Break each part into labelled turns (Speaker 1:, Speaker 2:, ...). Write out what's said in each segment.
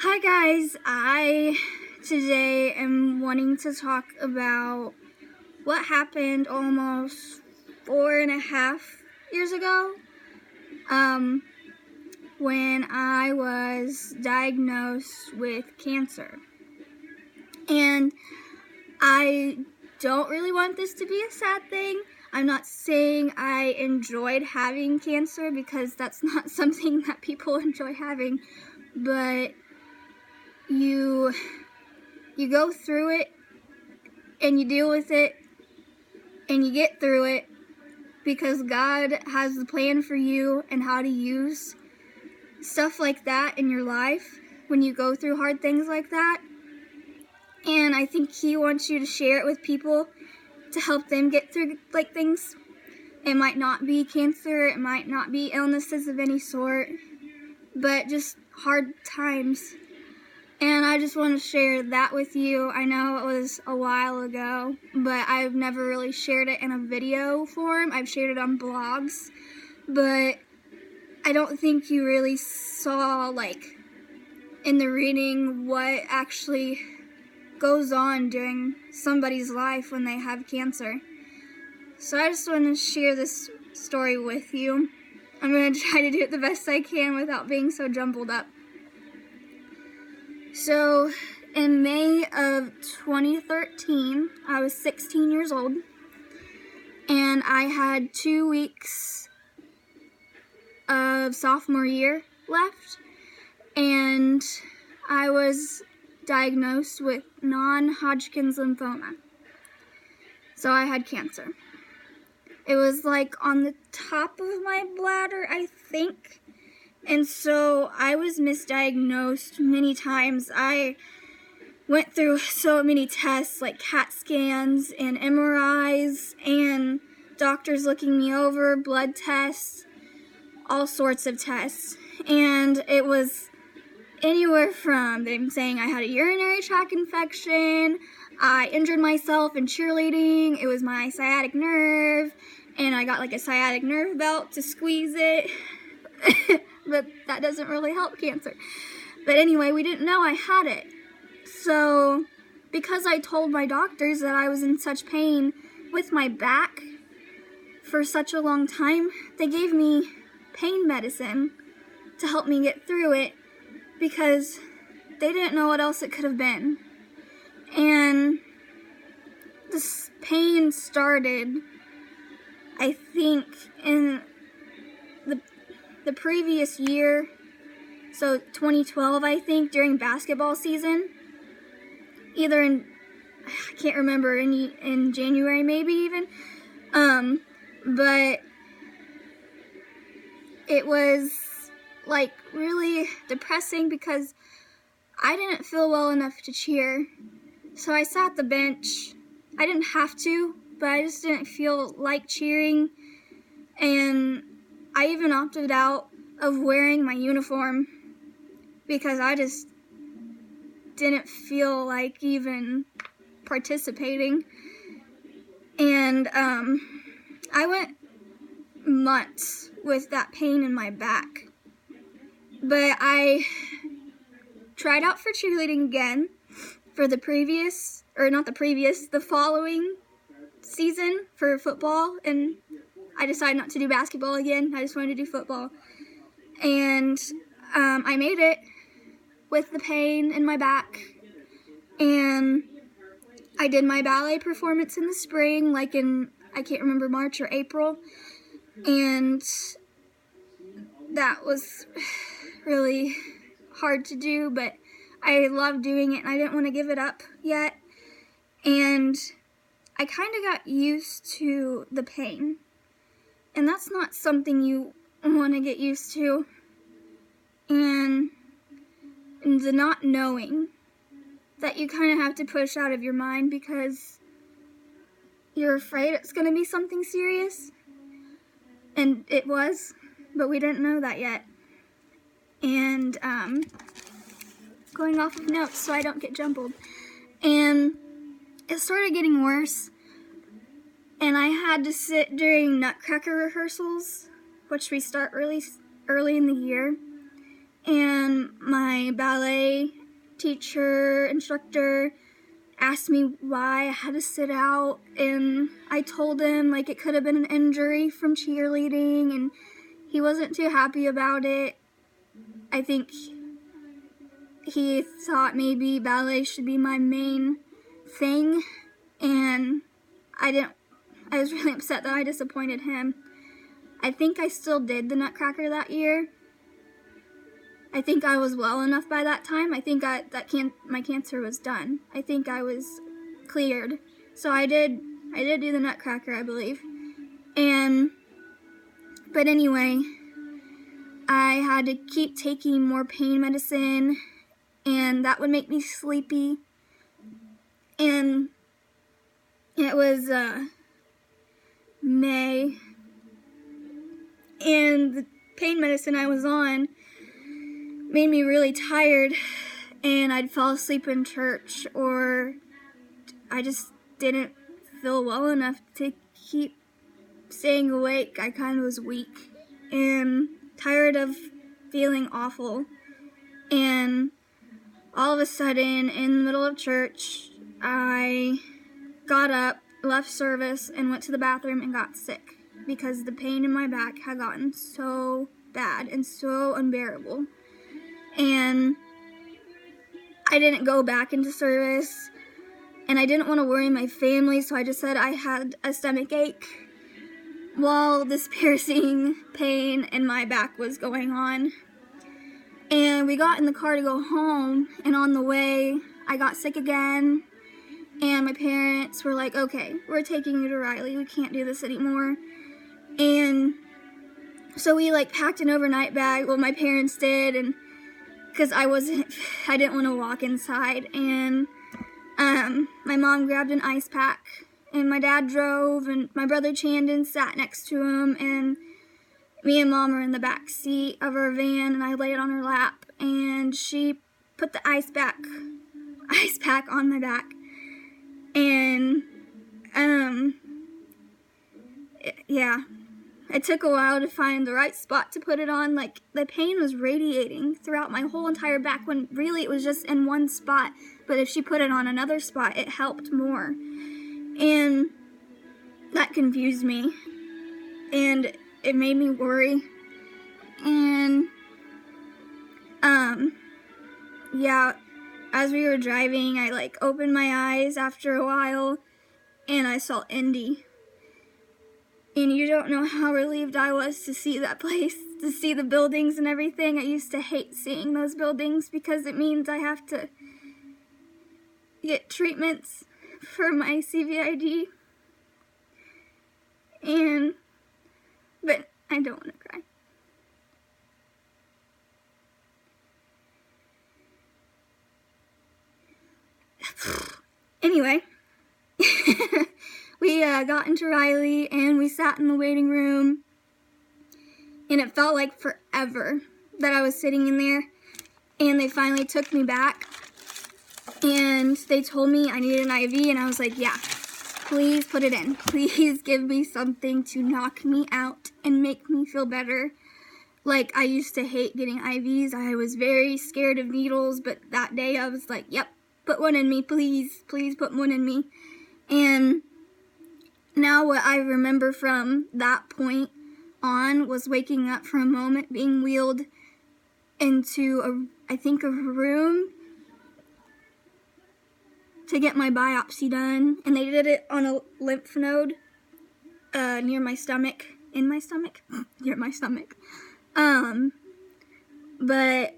Speaker 1: Hi guys, I today am wanting to talk about what happened almost 4.5 years ago when I was diagnosed with cancer. And I don't really want this to be a sad thing. I'm not saying I enjoyed having cancer because that's not something that people enjoy having, but you go through it and you deal with it and you get through it because God has the plan for you and how to use stuff like that in your life when you go through hard things like that. And I think He wants you to share it with people to help them get through things. It might not be cancer, it might not be illnesses of any sort, but just hard times. And I just want to share that with you. I know it was a while ago, but I've never really shared it in a video form. I've shared it on blogs, but I don't think you really saw, in the reading what actually goes on during somebody's life when they have cancer. So I just want to share this story with you. I'm going to try to do it the best I can without being so jumbled up. So, in May of 2013, I was 16 years old, and I had 2 weeks of sophomore year left, and I was diagnosed with non-Hodgkin's lymphoma. So I had cancer. It was on the top of my bladder, I think. And so I was misdiagnosed many times. I went through so many tests, like CAT scans and MRIs, and doctors looking me over, blood tests, all sorts of tests. And it was anywhere from them saying I had a urinary tract infection, I injured myself in cheerleading, it was my sciatic nerve, and I got a sciatic nerve belt to squeeze it. But that doesn't really help cancer. But anyway, we didn't know I had it. So, because I told my doctors that I was in such pain with my back for such a long time, they gave me pain medicine to help me get through it because they didn't know what else it could have been. And this pain started, I think, in the previous year, so 2012, I think, during basketball season, either I can't remember, in January maybe even, but it was really depressing because I didn't feel well enough to cheer, so I sat the bench. I didn't have to, but I just didn't feel like cheering, and I even opted out of wearing my uniform because I just didn't feel like even participating. And I went months with that pain in my back. But I tried out for cheerleading again for the following season for football, and I decided not to do basketball again. I just wanted to do football. And I made it with the pain in my back. And I did my ballet performance in the spring, I can't remember, March or April. And that was really hard to do, but I loved doing it and I didn't want to give it up yet. And I kind of got used to the pain. And that's not something you want to get used to. And the not knowing that you kind of have to push out of your mind because you're afraid it's going to be something serious. And it was, but we didn't know that yet. And going off of notes so I don't get jumbled. And it started getting worse. And I had to sit during Nutcracker rehearsals, which we start really early in the year. And my ballet instructor asked me why I had to sit out, and I told him like it could have been an injury from cheerleading, and he wasn't too happy about it. I think he thought maybe ballet should be my main thing, and I was really upset that I disappointed him. I think I still did the Nutcracker that year. I think I was well enough by that time. I think my cancer was done. I think I was cleared. So I did do the Nutcracker, I believe. But anyway, I had to keep taking more pain medicine, and that would make me sleepy. And it was May, and the pain medicine I was on made me really tired, and I'd fall asleep in church, or I just didn't feel well enough to keep staying awake. I kind of was weak and tired of feeling awful, and all of a sudden, in the middle of church, I got up, left service, and went to the bathroom and got sick because the pain in my back had gotten so bad and so unbearable. And I didn't go back into service, and I didn't want to worry my family, so I just said I had a stomach ache while this piercing pain in my back was going on. And we got in the car to go home, and on the way, I got sick again, and my parents were like, okay, we're taking you to Riley, we can't do this anymore. And so we packed an overnight bag, well, my parents did, and because I didn't want to walk inside, and my mom grabbed an ice pack, and my dad drove, and my brother Chandon sat next to him, and me and Mom were in the back seat of our van, and I laid on her lap, and she put the ice pack on my back, and yeah. It took a while to find the right spot to put it on. The pain was radiating throughout my whole entire back when really it was just in one spot. But if she put it on another spot, it helped more. And that confused me. And it made me worry. And, yeah, as we were driving, I, opened my eyes after a while, and I saw Indy. And you don't know how relieved I was to see that place, to see the buildings and everything. I used to hate seeing those buildings because it means I have to get treatments for my CVID. But I don't want to cry. Anyway. We got into Riley, and we sat in the waiting room, and it felt like forever that I was sitting in there, and they finally took me back, and they told me I needed an IV, and I was like, yeah, please put it in. Please give me something to knock me out and make me feel better. I used to hate getting IVs. I was very scared of needles, but that day I was like, yep, put one in me, please. Please put one in me. And now what I remember from that point on was waking up for a moment, being wheeled into a room to get my biopsy done, and they did it on a lymph node near my stomach, near my stomach. But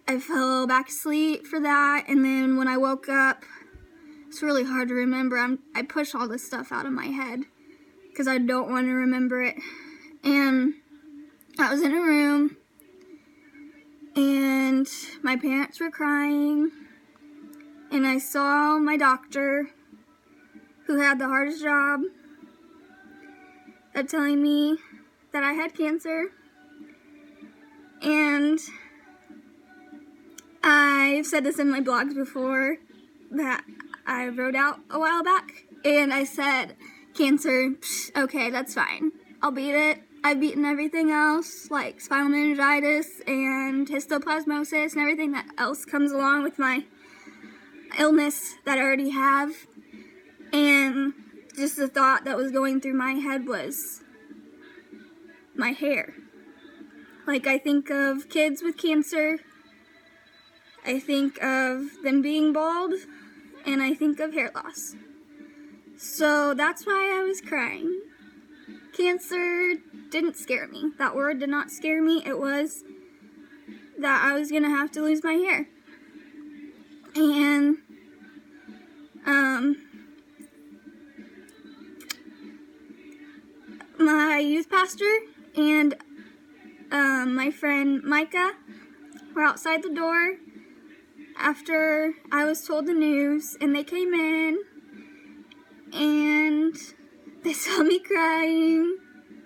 Speaker 1: I fell back asleep for that, and then when I woke up, it's really hard to remember. I push all this stuff out of my head because I don't want to remember it. And I was in a room, and my parents were crying, and I saw my doctor, who had the hardest job of telling me that I had cancer. And I've said this in my blogs before that I wrote out a while back, and I said, cancer, okay, that's fine. I'll beat it. I've beaten everything else, like spinal meningitis and histoplasmosis and everything that else comes along with my illness that I already have. And just the thought that was going through my head was my hair. Like, I think of kids with cancer, I think of them being bald, and I think of hair loss. So that's why I was crying. Cancer didn't scare me. That word did not scare me. It was that I was gonna have to lose my hair. And my youth pastor and my friend Micah were outside the door after I was told the news, and they came in and they saw me crying,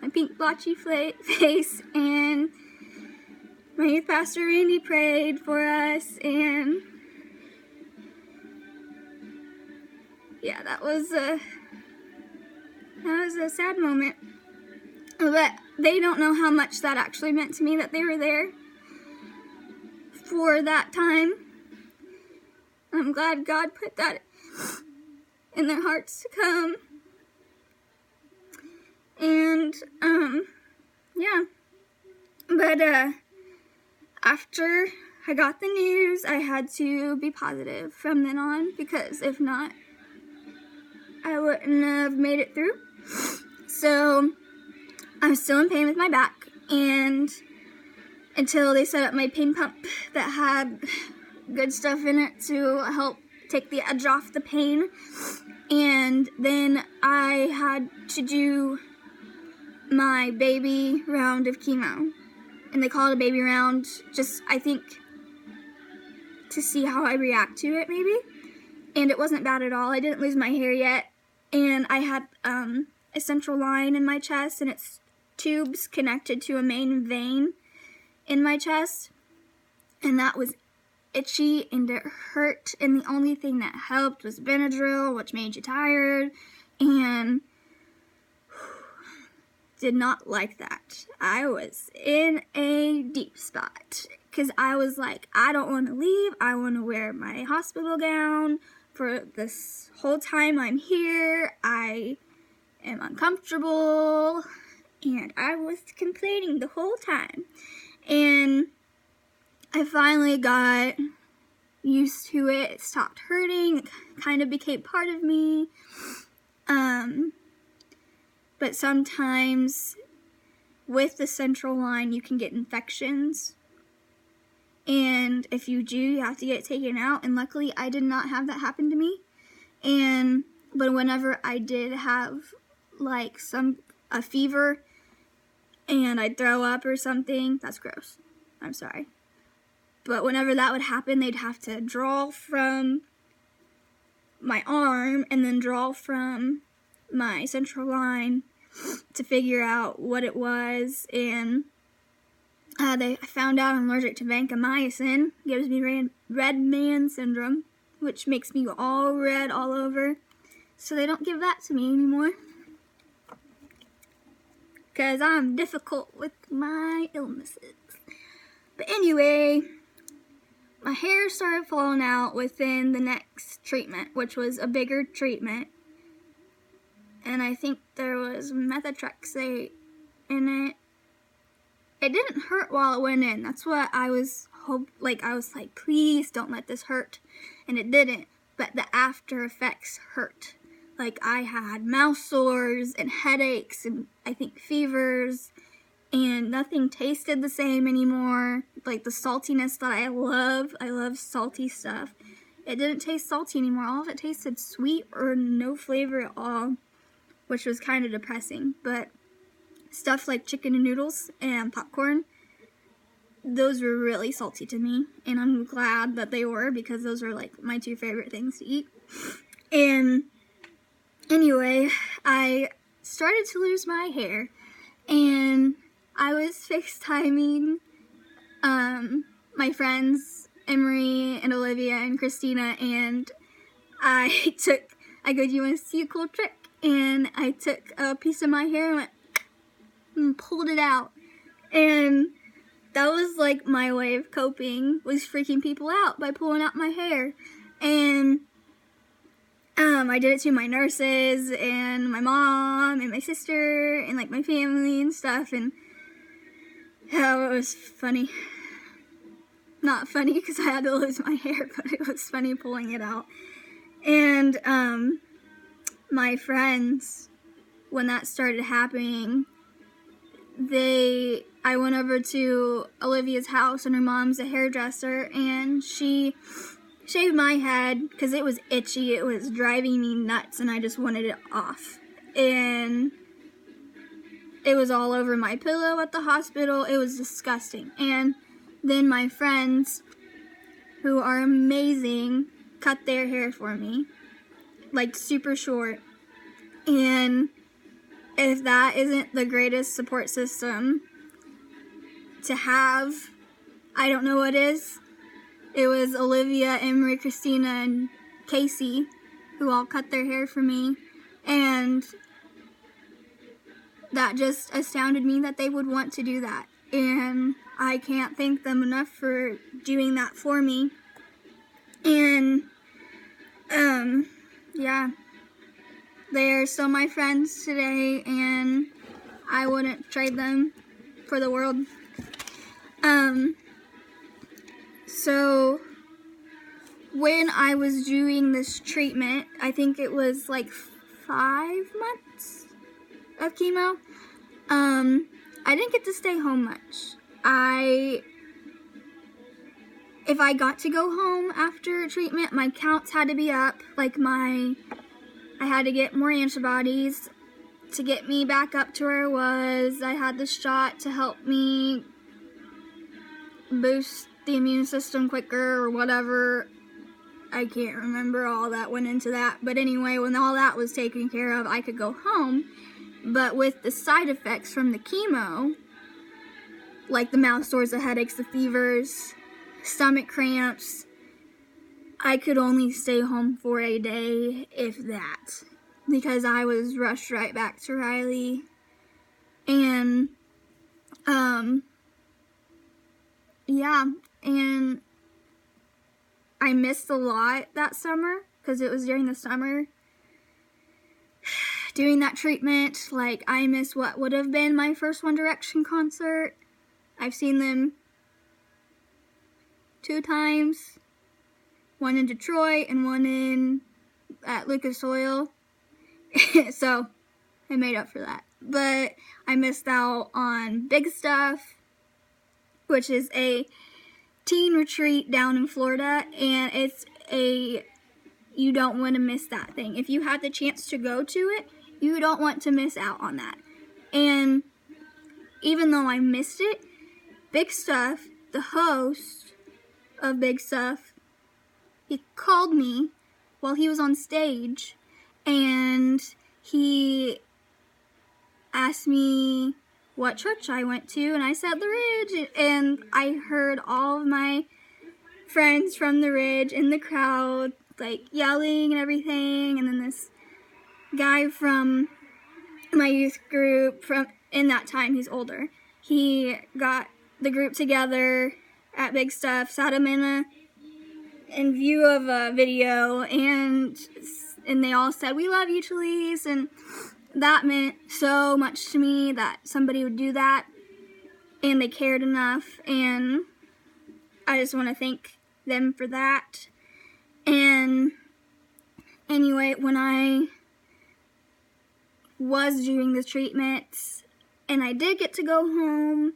Speaker 1: my pink blotchy face, and my youth pastor Randy prayed for us, and yeah, that was a sad moment. But they don't know how much that actually meant to me, that they were there for that time. I'm glad God put that in their hearts to come. And, yeah. But, after I got the news, I had to be positive from then on, because if not, I wouldn't have made it through. So I'm still in pain with my back, and until they set up my pain pump that had good stuff in it to help take the edge off the pain. And then I had to do my baby round of chemo, and they call it a baby round, just, I think, to see how I react to it, maybe. And it wasn't bad at all. I didn't lose my hair yet, and I had a central line in my chest, and it's tubes connected to a main vein in my chest, and that was itchy and it hurt, and the only thing that helped was Benadryl, which made you tired, and did not like that. I was in a deep spot, because I was like, I don't want to leave. I want to wear my hospital gown for this whole time I'm here. I am uncomfortable, and I was complaining the whole time. And I finally got used to it. It stopped hurting. It kind of became part of me. But sometimes with the central line, you can get infections. And if you do, you have to get it taken out. And luckily, I did not have that happen to me. But whenever I did have like a fever and I'd throw up or something, that's gross. I'm sorry. But whenever that would happen, they'd have to draw from my arm and then draw from my central line to figure out what it was. And they found out I'm allergic to vancomycin. Gives me red man syndrome, which makes me go all red all over. So they don't give that to me anymore, because I'm difficult with my illnesses. But anyway, my hair started falling out within the next treatment, which was a bigger treatment. And I think there was methotrexate in it. It didn't hurt while it went in. That's what I was I was like, please don't let this hurt. And it didn't. But the after effects hurt. Like, I had mouth sores and headaches and I think fevers, and nothing tasted the same anymore. Like, the saltiness that I love salty stuff. It didn't taste salty anymore. All of it tasted sweet or no flavor at all, which was kind of depressing. But stuff like chicken and noodles and popcorn, those were really salty to me, and I'm glad that they were, because those are like my two favorite things to eat. And anyway, I started to lose my hair, and I was FaceTiming my friends Emery and Olivia and Christina, and I go, do you want to see a cool trick? And I took a piece of my hair and went and pulled it out. And that was like my way of coping, was freaking people out by pulling out my hair. And I did it to my nurses and my mom and my sister and like my family and stuff. And it was funny. Not funny because I had to lose my hair, but it was funny pulling it out. And my friends, when that started happening, I went over to Olivia's house, and her mom's a hairdresser, and she shaved my head because it was itchy. It was driving me nuts, and I just wanted it off. And it was all over my pillow at the hospital. It was disgusting. And then my friends, who are amazing, cut their hair for me, like super short. And if that isn't the greatest support system to have, I don't know what is. It was Olivia, Emery, Christina, and Casey who all cut their hair for me. And that just astounded me that they would want to do that. And I can't thank them enough for doing that for me. And, yeah. They are still my friends today, and I wouldn't trade them for the world. So when I was doing this treatment, I think it was like 5 months of chemo, I didn't get to stay home much. If I got to go home after treatment, my counts had to be up, like I had to get more antibodies to get me back up to where I was. I had the shot to help me boost the immune system quicker or whatever. I can't remember, all that went into that. But anyway, when all that was taken care of, I could go home. But with the side effects from the chemo, like the mouth sores, the headaches, the fevers, stomach cramps, I could only stay home for a day, if that, because I was rushed right back to Riley. And, yeah, and I missed a lot that summer, because it was during the summer, doing that treatment. Like, I missed what would have been my first One Direction concert. I've seen them 2 times. One in Detroit and one at Lucas Oil. So I made up for that. But I missed out on Big Stuff, which is a teen retreat down in Florida. And you don't want to miss that thing. If you had the chance to go to it, you don't want to miss out on that. And even though I missed it, Big Stuff, the host of Big Stuff, he called me while he was on stage, and he asked me what church I went to, and I said the Ridge, and I heard all of my friends from the Ridge in the crowd, like, yelling and everything. And then this guy from my youth group, in that time, he's older, he got the group together at Big Stuff, sat him in view of a video, and they all said, "We love you, Talise," and that meant so much to me that somebody would do that, and they cared enough, and I just want to thank them for that. And anyway, when I was doing the treatments, and I did get to go home,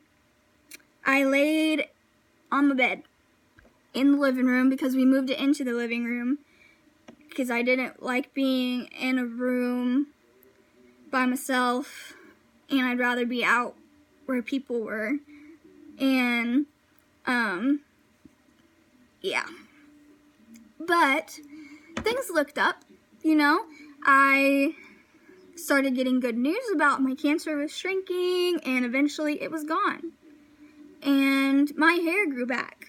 Speaker 1: I laid on the bed in the living room, because we moved it into the living room, because I didn't like being in a room by myself, and I'd rather be out where people were. And yeah, but things looked up, I started getting good news about my cancer was shrinking, and eventually it was gone, and my hair grew back.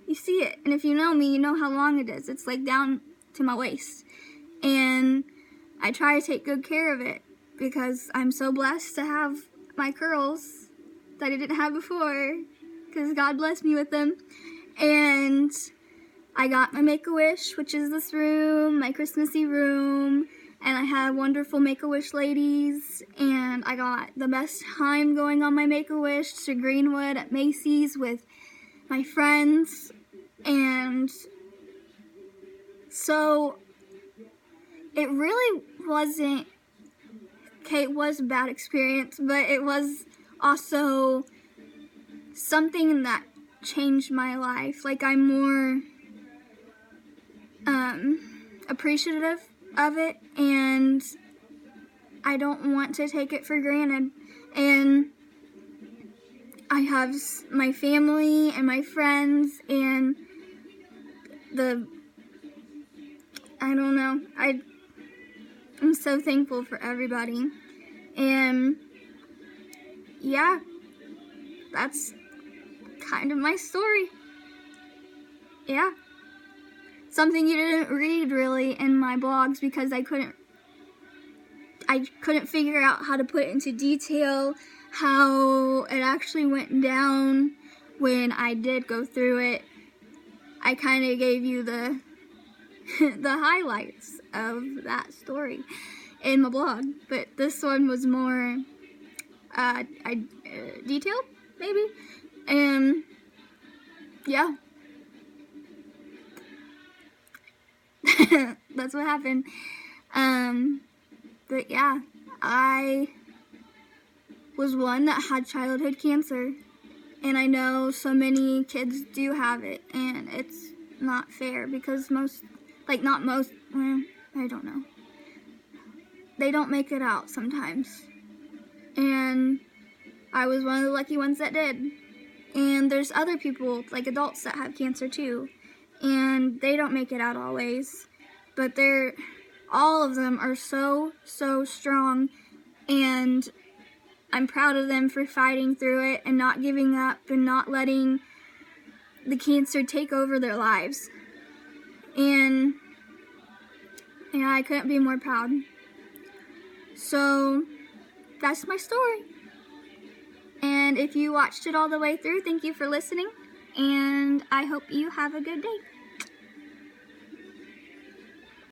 Speaker 1: You see it, and if you know me, you know how long it is. It's like down to my waist, and I try to take good care of it, because I'm so blessed to have my curls that I didn't have before, because God blessed me with them. And I got my Make-A-Wish, which is this room, my Christmassy room, and I had wonderful Make-A-Wish ladies, and I got the best time going on my Make-A-Wish to Greenwood at Macy's with my friends. And so it really wasn't, okay, it was a bad experience, but it was also something that changed my life. Like, I'm more appreciative of it, and I don't want to take it for granted. And I have my family and my friends and I don't know, I'm so thankful for everybody. And yeah, that's kind of my story. Yeah. Something you didn't read really in my blogs because I couldn't figure out how to put it into detail, how it actually went down when I did go through it. I kind of gave you the the highlights of that story in my blog, but this one was more detailed, maybe. And yeah, that's what happened. But yeah, I was one that had childhood cancer, and I know so many kids do have it, and it's not fair because I don't know, they don't make it out sometimes, and I was one of the lucky ones that did. And there's other people, like adults, that have cancer too, and they don't make it out always, but all of them are so strong, and I'm proud of them for fighting through it and not giving up and not letting the cancer take over their lives. And yeah, I couldn't be more proud. So that's my story. And if you watched it all the way through, thank you for listening, and I hope you have a good day.